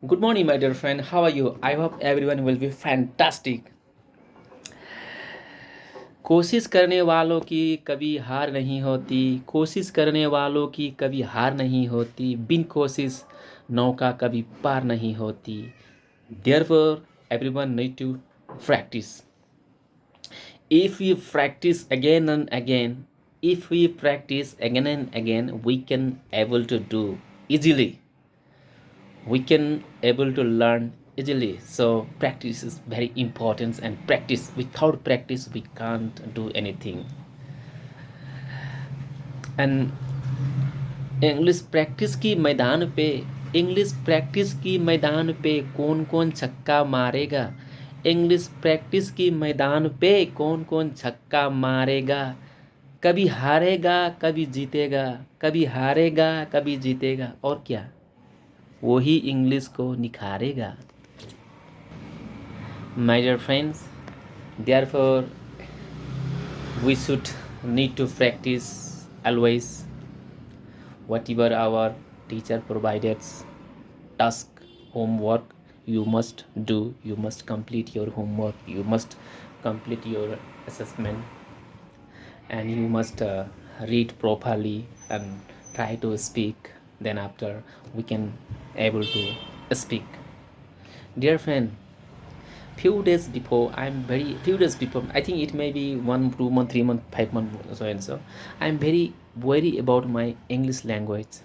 Good morning, my dear friend. How are you? I hope everyone will be fantastic. कोशिश करने वालों की कभी हार नहीं होती, कोशिश करने वालों की कभी हार नहीं होती, बिन कोशिश नौका कभी पार नहीं होती. Therefore, everyone need to practice. If we practice again and again, if we practice again and again, we can able to do easily. We can able to learn easily. So practice is very important, and practice, without practice we can't do anything. And English practice की मैदान पे, English practice की मैदान पे कौन कौन छक्का मारेगा, इंग्लिश प्रैक्टिस की मैदान पे कौन कौन छक्का मारेगा, कभी हारेगा कभी जीतेगा, कभी हारेगा कभी जीतेगा, और क्या, वही इंग्लिश को निखारेगा. My dear friends, therefore we should need to practice always whatever our teacher provided task, homework. You must do, you must complete your homework, you must complete your assessment, and you must read properly and try to speak. Then after we can able to speak. Dear friend, few days before, I think it may be 1 2 month 3 month 5 month, so and so, I'm very worried about my English language.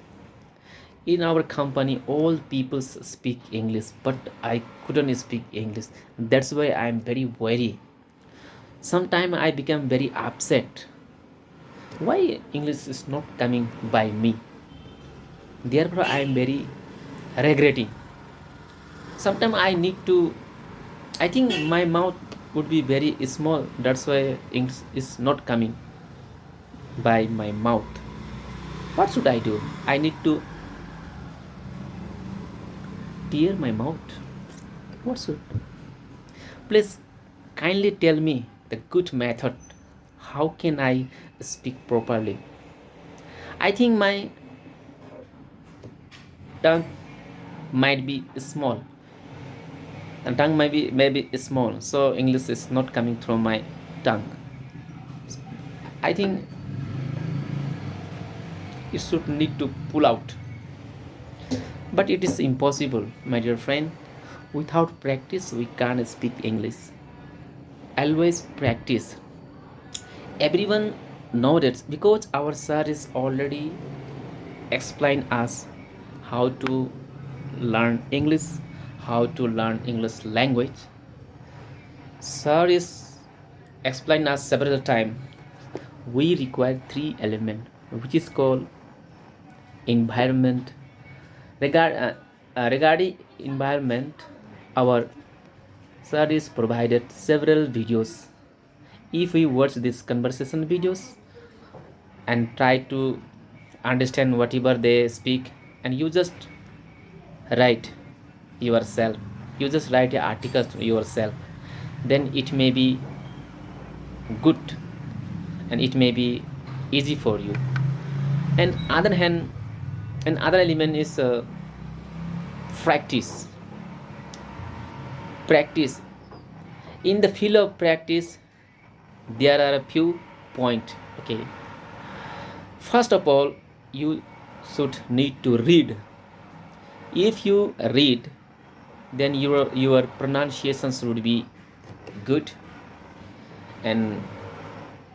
In our company all people speak English, but I couldn't speak English. That's why I'm very worried. Sometimes I become very upset, why English is not coming by me. Therefore I am very regretting. Sometimes I need to, I think my mouth would be very small. That's why English is not coming by my mouth. What should I do? I need to tear my mouth. What should? Please kindly tell me the good method. How can I speak properly? I think my tongue might be small. The tongue maybe small, so English is not coming through my tongue. I think it should need to pull out. But it is impossible, my dear friend. Without practice, we can't speak English. Always practice. Everyone knows that because our sir is already explained us how to learn English, how to learn English language. Sir is explained us several times. We require three elements, which is called environment. Regarding environment, our sir is provided several videos. If we watch these conversation videos and try to understand whatever they speak, and you just write yourself, you just write an article yourself, then it may be good and it may be easy for you. And other hand, another element is practice. Practice. In the field of practice, there are a few points. Okay. First of all, you should need to read. If you read, then your pronunciations would be good, and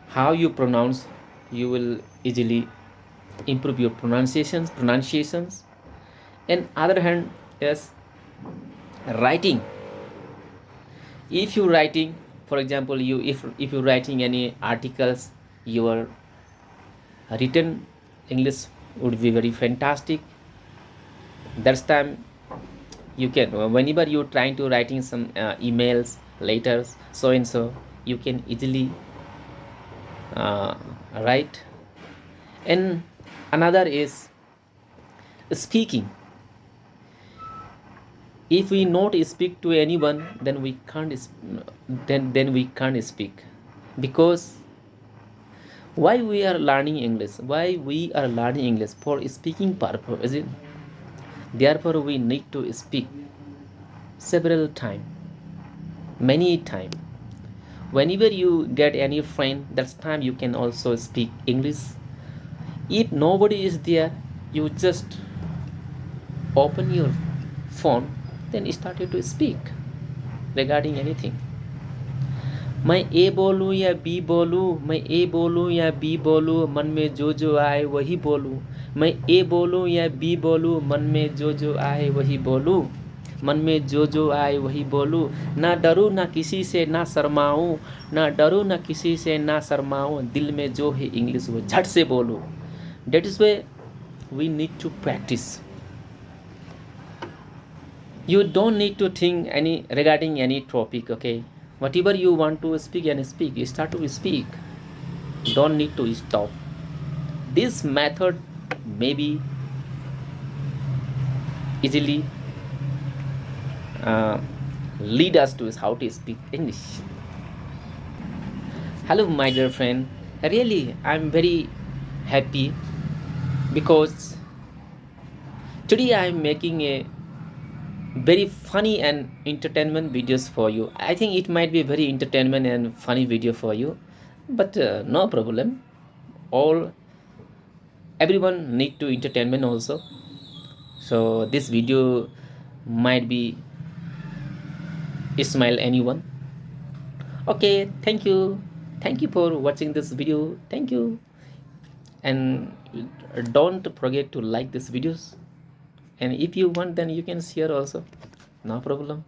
how you pronounce, you will easily improve your pronunciations. And other hand is writing. If you writing, for example, if you writing any articles, your written English would be very fantastic. That's time you can, whenever you're trying to writing some emails, letters, so and so, you can easily write. And another is speaking. If we not speak to anyone, then we can't then we can't speak. Because why we are learning English, why we are learning English? For speaking purpose, is it? Therefore, we need to speak several time, many time. Whenever you get any friend, that's time you can also speak English. If nobody is there, you just open your phone, then started to speak regarding anything. मैं ए बोलूँ या B बोलूँ, मैं ए बोलूँ या B बोलूँ, मन में जो आए वही बोलूँ. मैं ए बोलूँ या बी बोलूँ, मन में जो आए वही बोलूँ. मन में जो आए वही बोलूँ. ना डरूँ ना किसी से ना शर्माऊँ, ना डरूँ ना किसी से ना शर्माऊँ, दिल में जो है इंग्लिश वो झट से बोलूँ. That is why we need to practice. You don't need to think any regarding any topic, okay? Whatever you want to speak and speak, you start to speak. Don't need to stop. This method maybe easily lead us to how to speak English. Hello, my dear friend. Really, I'm very happy because today I'm making a very funny and entertainment videos for you. I think it might be very entertainment and funny video for you, but no problem. All everyone need to entertainment also. So this video might be smile anyone. Okay, thank you for watching this video. Thank you, and don't forget to like this videos. And if you want, then you can share also. No problem.